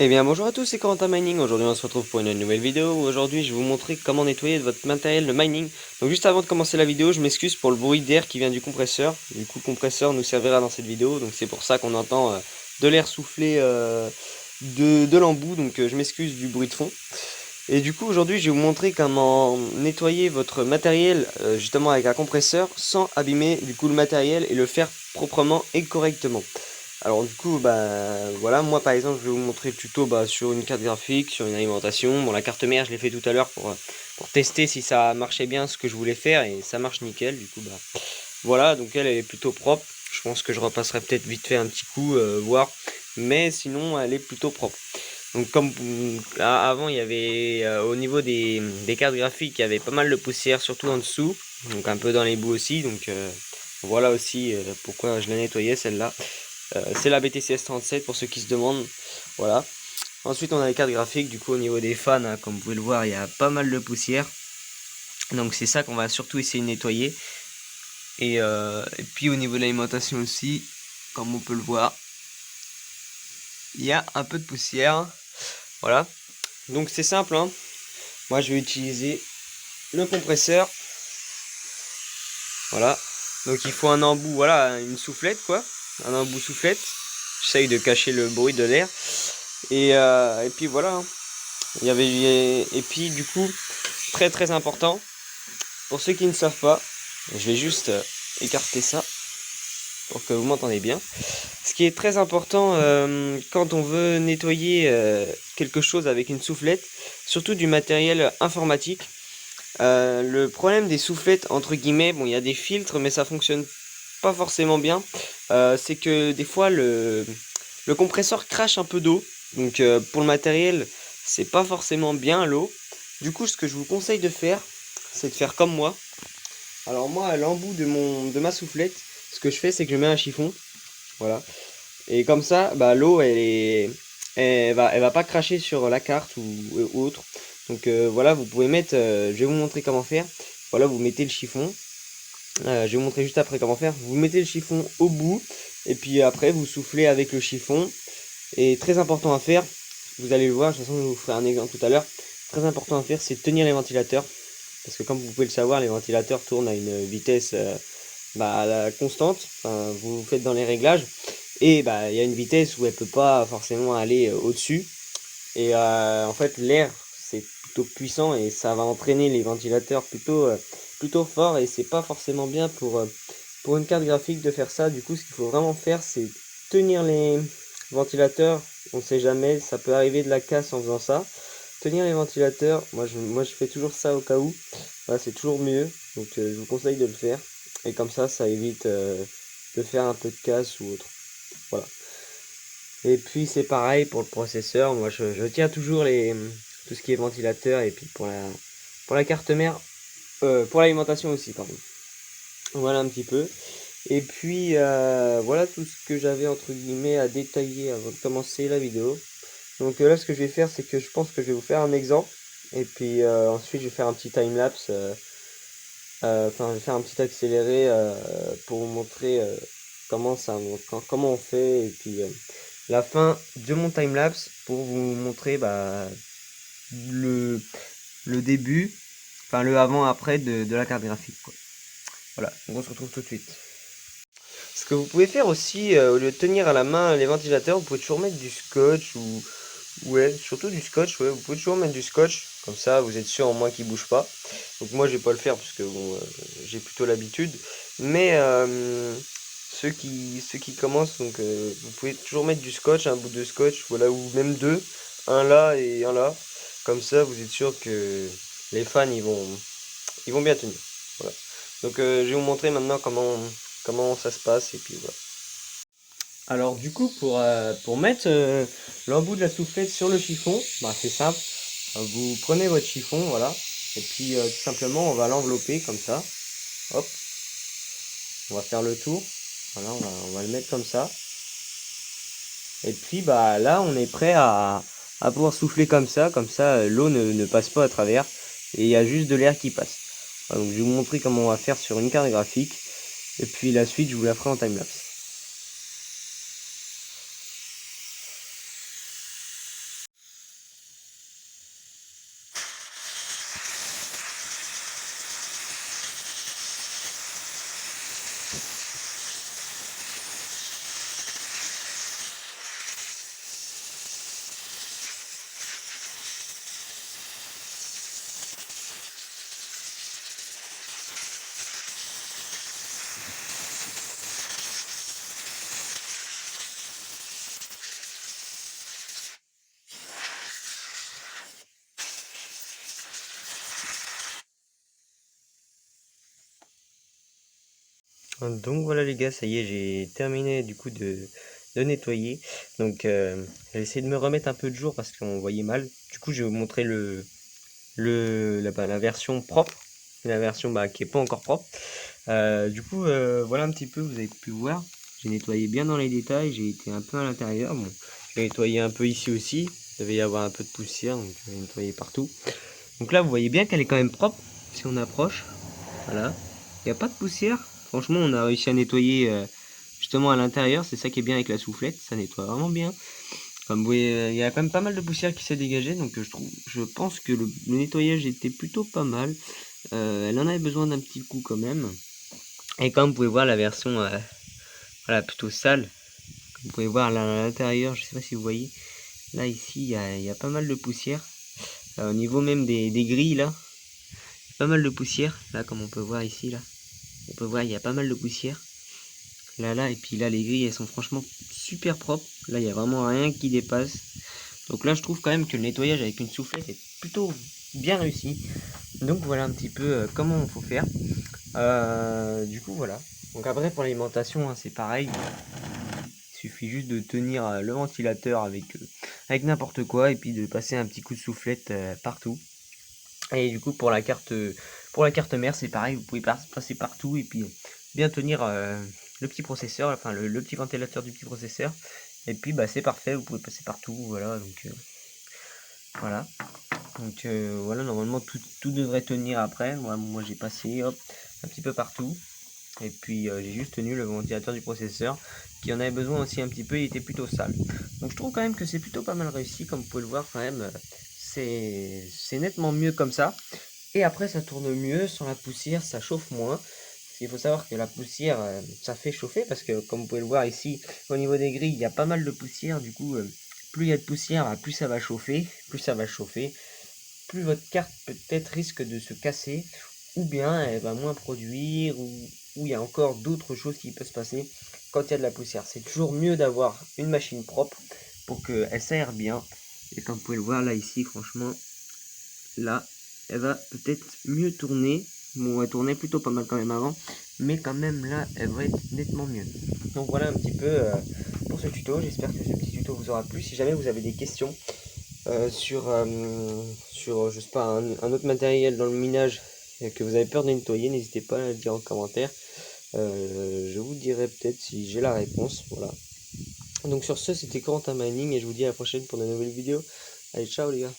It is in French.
Eh bien bonjour à tous, c'est Corentin Mining. Aujourd'hui on se retrouve pour une nouvelle vidéo. Aujourd'hui je vais vous montrer comment nettoyer votre matériel de mining. Donc juste avant de commencer la vidéo, je m'excuse pour le bruit d'air qui vient du compresseur. Du coup le compresseur nous servira dans cette vidéo. Donc c'est pour ça qu'on entend de l'air souffler de l'embout. Donc je m'excuse du bruit de fond. Et du coup aujourd'hui je vais vous montrer comment nettoyer votre matériel justement avec un compresseur sans abîmer du coup le matériel et le faire proprement et correctement. Alors du coup, bah voilà, moi par exemple, je vais vous montrer le tuto sur une carte graphique, sur une alimentation. Bon, la carte mère, je l'ai fait tout à l'heure pour tester si ça marchait bien ce que je voulais faire et ça marche nickel. Du coup, bah voilà, donc elle est plutôt propre. Je pense que je repasserai peut-être vite fait un petit coup, voir, mais sinon elle est plutôt propre. Donc comme avant, il y avait au niveau des cartes graphiques, il y avait pas mal de poussière, surtout en dessous, donc un peu dans les bouts aussi. Donc voilà aussi pourquoi je l'ai nettoyée celle-là. C'est la BTC S37 pour ceux qui se demandent. Voilà. Ensuite, on a les cartes graphiques. Du coup, au niveau des fans, hein, comme vous pouvez le voir, il y a pas mal de poussière. Donc, c'est ça qu'on va surtout essayer de nettoyer. Et puis, au niveau de l'alimentation aussi, comme on peut le voir, il y a un peu de poussière. Voilà. Donc, c'est simple, hein. Moi, je vais utiliser le compresseur. Voilà. Donc, il faut un embout, voilà, une soufflette, quoi. Un embout soufflette. J'essaye de cacher le bruit de l'air. Et puis voilà, hein. Et puis du coup, très très important, pour ceux qui ne savent pas, je vais juste écarter ça pour que vous m'entendez bien. Ce qui est très important quand on veut nettoyer quelque chose avec une soufflette, surtout du matériel informatique, le problème des soufflettes, entre guillemets, bon, il y a des filtres, mais ça fonctionne pas forcément bien. C'est que des fois, le compresseur crache un peu d'eau. Donc, pour le matériel, c'est pas forcément bien l'eau. Du coup, ce que je vous conseille de faire, c'est de faire comme moi. Alors, moi, à l'embout de ma soufflette, ce que je fais, c'est que je mets un chiffon. Voilà. Et comme ça, bah, l'eau, elle va pas cracher sur la carte ou autre. Donc voilà, vous pouvez mettre, je vais vous montrer comment faire. Voilà, vous mettez le chiffon. Je vais vous montrer juste après comment faire. Vous mettez le chiffon au bout. Et puis après, vous soufflez avec le chiffon. Et très important à faire, vous allez le voir, de toute façon, je vous ferai un exemple tout à l'heure. Très important à faire, c'est de tenir les ventilateurs. Parce que comme vous pouvez le savoir, les ventilateurs tournent à une vitesse constante. Enfin, vous faites dans les réglages. Et bah, il y a une vitesse où elle peut pas forcément aller au-dessus. Et en fait, l'air, c'est plutôt puissant et ça va entraîner les ventilateurs plutôt fort. Et c'est pas forcément bien pour une carte graphique de faire ça. Du coup, ce qu'il faut vraiment faire, c'est tenir les ventilateurs. On ne sait jamais, ça peut arriver de la casse en faisant ça. Tenir les ventilateurs, moi je fais toujours ça au cas où. Voilà, c'est toujours mieux. Donc je vous conseille de le faire. Et comme ça évite de faire un peu de casse ou autre. Voilà. Et puis c'est pareil pour le processeur. Moi je tiens toujours tout ce qui est ventilateur. Et puis pour la carte mère, pour l'alimentation aussi, pardon. Voilà un petit peu. Et puis voilà tout ce que j'avais entre guillemets à détailler avant de commencer la vidéo. Donc là ce que je vais faire, c'est que je pense que je vais vous faire un exemple. Et puis ensuite je vais faire un petit timelapse. Enfin je vais faire un petit accéléré pour vous montrer comment on fait. Et puis la fin de mon timelapse pour vous montrer le, le début, enfin le avant-après de la carte graphique, quoi. Voilà, donc on se retrouve tout de suite. Ce que vous pouvez faire aussi, au lieu de tenir à la main les ventilateurs, vous pouvez toujours mettre du scotch ou ouais, surtout du scotch, ouais, vous pouvez toujours mettre du scotch, comme ça vous êtes sûr au moins qu'il bouge pas. Donc moi je vais pas le faire parce que bon, j'ai plutôt l'habitude, mais ceux qui commencent, donc vous pouvez toujours mettre du scotch, un bout de scotch, voilà, ou même deux, un là et un là, comme ça vous êtes sûr que les fans ils vont bien tenir. Voilà. Donc je vais vous montrer maintenant comment ça se passe et puis voilà. Alors du coup pour mettre l'embout de la soufflette sur le chiffon, c'est simple. Vous prenez votre chiffon, voilà, et puis tout simplement on va l'envelopper comme ça. Hop, on va faire le tour. Voilà, on va le mettre comme ça. Et puis bah là on est prêt à pouvoir souffler comme ça l'eau ne passe pas à travers et il y a juste de l'air qui passe. Voilà, donc je vais vous montrer comment on va faire sur une carte graphique. Et puis la suite je vous la ferai en timelapse. Donc voilà les gars, ça y est, j'ai terminé du coup de nettoyer. Donc j'ai essayé de me remettre un peu de jour parce qu'on voyait mal. Du coup je vais vous montrer la version propre, et la version qui est pas encore propre. Voilà un petit peu, vous avez pu voir. J'ai nettoyé bien dans les détails, j'ai été un peu à l'intérieur. Bon, j'ai nettoyé un peu ici aussi. Il devait y avoir un peu de poussière, donc je vais nettoyer partout. Donc là vous voyez bien qu'elle est quand même propre si on approche. Voilà. Il n'y a pas de poussière. Franchement, on a réussi à nettoyer justement à l'intérieur. C'est ça qui est bien avec la soufflette. Ça nettoie vraiment bien. Comme vous voyez, il y a quand même pas mal de poussière qui s'est dégagée. Donc je pense que le nettoyage était plutôt pas mal. Elle en avait besoin d'un petit coup quand même. Et comme vous pouvez voir la version voilà, plutôt sale. Comme vous pouvez voir là à l'intérieur, je sais pas si vous voyez. Là ici, il y a pas mal de poussière. Au niveau même des grilles là. Pas mal de poussière. Là comme on peut voir ici là. On peut voir il y a pas mal de poussière. Là, et puis là, les grilles, elles sont franchement super propres. Là, il n'y a vraiment rien qui dépasse. Donc là, je trouve quand même que le nettoyage avec une soufflette est plutôt bien réussi. Donc voilà un petit peu comment il faut faire. Du coup, voilà. Donc après, pour l'alimentation, hein, c'est pareil. Il suffit juste de tenir le ventilateur avec n'importe quoi et puis de passer un petit coup de soufflette partout. Et du coup, pour la carte mère, c'est pareil. Vous pouvez passer partout et puis bien tenir le petit processeur, enfin le petit ventilateur du petit processeur. Et puis c'est parfait, vous pouvez passer partout, voilà. Voilà. Voilà, normalement tout devrait tenir après. Moi j'ai passé hop, un petit peu partout. Et puis j'ai juste tenu le ventilateur du processeur qui en avait besoin aussi un petit peu, il était plutôt sale. Donc je trouve quand même que c'est plutôt pas mal réussi, comme vous pouvez le voir quand même. C'est nettement mieux comme ça. Et après ça tourne mieux, sans la poussière, ça chauffe moins. Parce qu'il faut savoir que la poussière, ça fait chauffer, parce que comme vous pouvez le voir ici, au niveau des grilles, il y a pas mal de poussière. Du coup, plus il y a de poussière, plus ça va chauffer. Plus ça va chauffer, plus votre carte peut-être risque de se casser, ou bien elle va moins produire, ou il y a encore d'autres choses qui peuvent se passer quand il y a de la poussière. C'est toujours mieux d'avoir une machine propre pour qu'elle s'aère bien. Et comme vous pouvez le voir là ici, franchement, là, elle va peut-être mieux tourner. Bon, elle tournait plutôt pas mal quand même avant, mais quand même là, elle va être nettement mieux. Donc voilà un petit peu pour ce tuto. J'espère que ce petit tuto vous aura plu. Si jamais vous avez des questions sur je sais pas, un autre matériel dans le minage et que vous avez peur de nettoyer, n'hésitez pas à le dire en commentaire. Je vous dirai peut-être si j'ai la réponse. Voilà. Donc sur ce, c'était Corentin Mining et je vous dis à la prochaine pour de nouvelles vidéos. Allez, ciao les gars.